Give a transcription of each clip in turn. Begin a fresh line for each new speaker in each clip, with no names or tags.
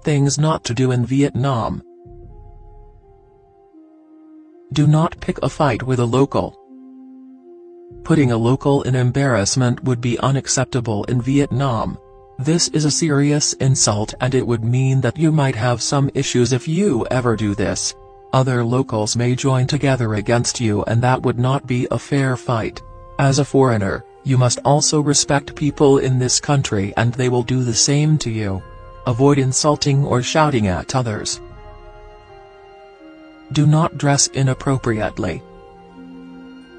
things not to do in Vietnam. Do not pick a fight with a local. Putting a local in embarrassment would be unacceptable in Vietnam. This is a serious insult, and it would mean that you might have some issues if you ever do this. Other locals may join together against you, and that would not be a fair fight. As a foreigner, you must also respect people in this country, and they will do the same to you. Avoid insulting or shouting at others. Do not dress inappropriately.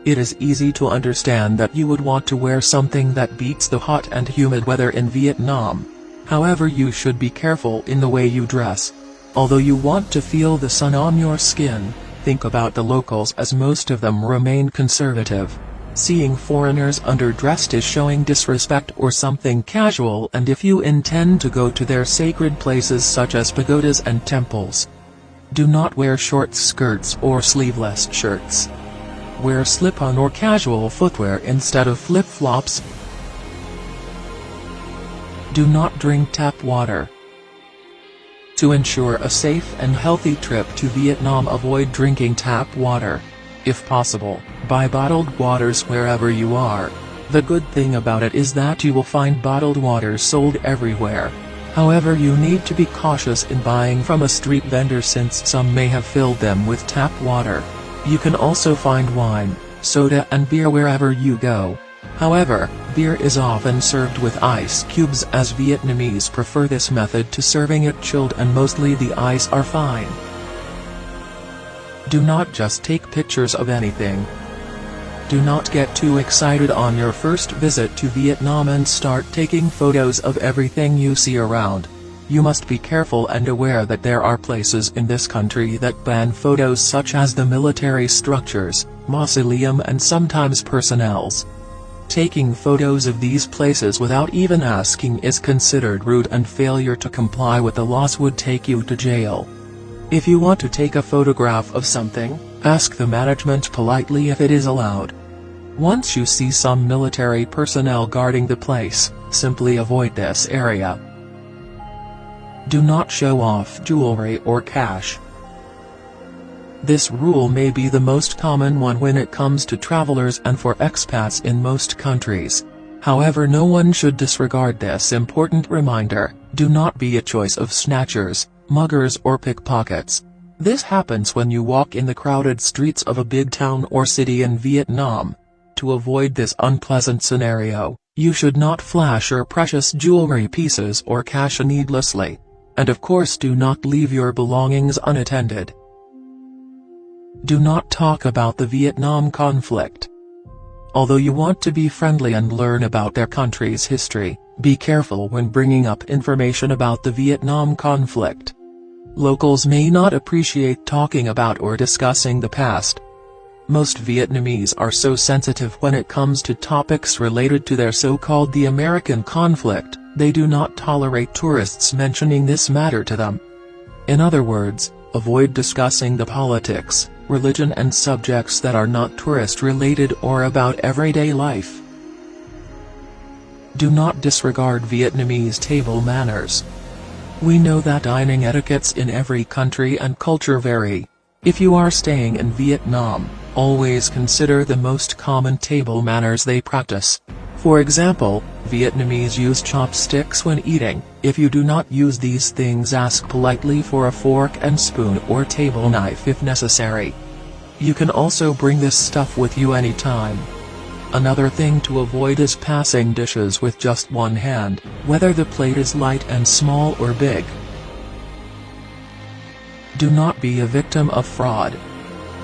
It is easy to understand that you would want to wear something that beats the hot and humid weather in Vietnam. However, you should be careful in the way you dress. Although you want to feel the sun on your skin, think about the locals, as most of them remain conservative. Seeing foreigners underdressed is showing disrespect or something casual, and if you intend to go to their sacred places such as pagodas and temples, do not wear short skirts or sleeveless shirts. Wear slip-on or casual footwear instead of flip-flops. Do not drink tap water. To ensure a safe and healthy trip to Vietnam, avoid drinking tap water. If possible, buy bottled waters wherever you are. The good thing about it is that you will find bottled water sold everywhere. However, you need to be cautious in buying from a street vendor, since some may have filled them with tap water. You can also find wine, soda and beer wherever you go. However, beer is often served with ice cubes, as Vietnamese prefer this method to serving it chilled, and mostly the ice are fine. Do not just take pictures of anything. Do not get too excited on your first visit to Vietnam and start taking photos of everything you see around. You must be careful and aware that there are places in this country that ban photos, such as the military structures, mausoleum and sometimes personnels. Taking photos of these places without even asking is considered rude, and failure to comply with the laws would take you to jail. If you want to take a photograph of something, ask the management politely if it is allowed. Once you see some military personnel guarding the place, simply avoid this area. Do not show off jewelry or cash. This rule may be the most common one when it comes to travelers and for expats in most countries. However, no one should disregard this important reminder. Do not be a choice of snatchers, muggers or pickpockets. This happens when you walk in the crowded streets of a big town or city in Vietnam. To avoid this unpleasant scenario, you should not flash your precious jewelry pieces or cash needlessly. And of course, do not leave your belongings unattended. Do not talk about the Vietnam conflict. Although you want to be friendly and learn about their country's history, be careful when bringing up information about the Vietnam conflict. Locals may not appreciate talking about or discussing the past. Most Vietnamese are so sensitive when it comes to topics related to their so-called the American conflict, they do not tolerate tourists mentioning this matter to them. In other words, avoid discussing the politics, religion and subjects that are not tourist-related or about everyday life. Do not disregard Vietnamese table manners. We know that dining etiquettes in every country and culture vary. If you are staying in Vietnam, always consider the most common table manners they practice. For example, Vietnamese use chopsticks when eating. If you do not use these things, ask politely for a fork and spoon or table knife if necessary. You can also bring this stuff with you anytime. Another thing to avoid is passing dishes with just one hand, whether the plate is light and small or big. Do not be a victim of fraud.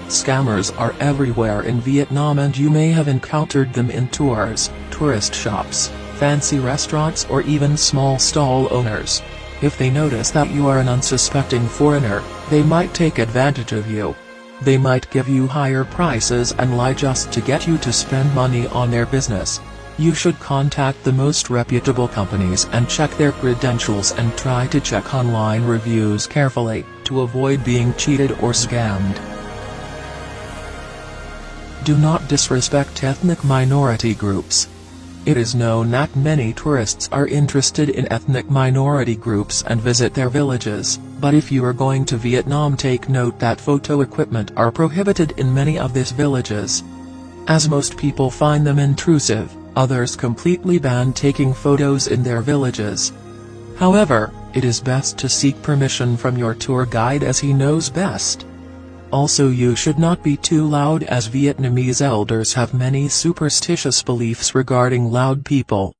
Scammers are everywhere in Vietnam, and you may have encountered them in tours, tourist shops, fancy restaurants or even small stall owners. If they notice that you are an unsuspecting foreigner, they might take advantage of you. They might give you higher prices and lie just to get you to spend money on their business. You should contact the most reputable companies and check their credentials, and try to check online reviews carefully, to avoid being cheated or scammed. Do not disrespect ethnic minority groups. It is known that many tourists are interested in ethnic minority groups and visit their villages, but if you are going to Vietnam, take note that photo equipment are prohibited in many of these villages. As most people find them intrusive, others completely ban taking photos in their villages. However, it is best to seek permission from your tour guide as he knows best. Also, you should not be too loud, as Vietnamese elders have many superstitious beliefs regarding loud people.